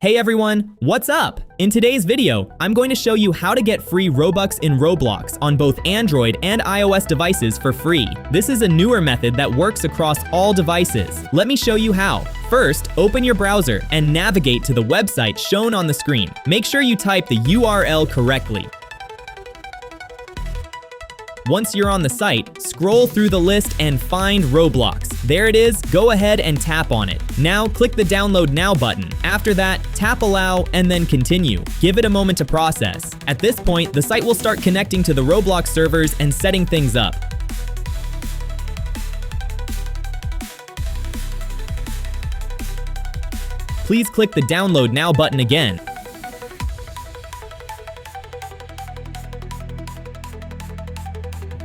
Hey everyone, what's up? In today's video, I'm going to show you how to get free Robux in Roblox on both Android and iOS devices for free. This is a newer method that works across all devices. Let me show you how. First, open your browser and navigate to the website shown on the screen. Make sure you type the URL correctly. Once you're on the site, scroll through the list and find Roblox. There it is, go ahead and tap on it. Now click the Download Now button. After that, tap Allow and then Continue. Give it a moment to process. At this point, the site will start connecting to the Roblox servers and setting things up. Please click the Download Now button again.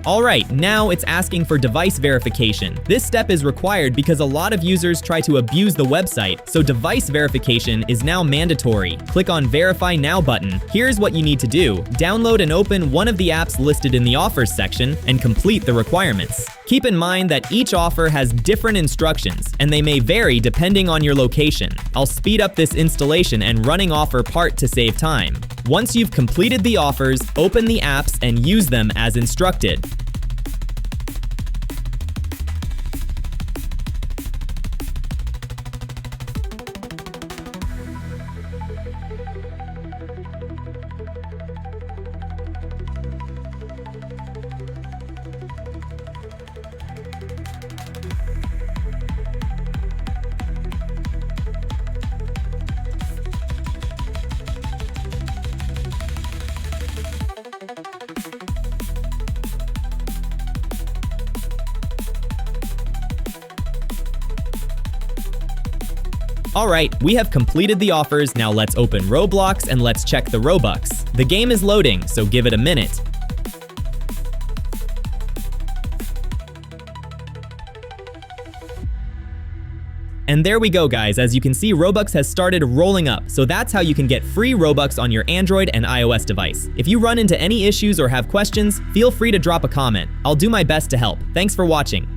Alright, now it's asking for device verification. This step is required because a lot of users try to abuse the website, so device verification is now mandatory. Click on Verify Now button. Here's what you need to do. Download and open one of the apps listed in the Offers section and complete the requirements. Keep in mind that each offer has different instructions, and they may vary depending on your location. I'll speed up this installation and running offer part to save time. Once you've completed the offers, open the apps and use them as instructed. Alright, we have completed the offers, now let's open Roblox and let's check the Robux. The game is loading, so give it a minute. And there we go guys, as you can see Robux has started rolling up, so that's how you can get free Robux on your Android and iOS device. If you run into any issues or have questions, feel free to drop a comment. I'll do my best to help. Thanks for watching.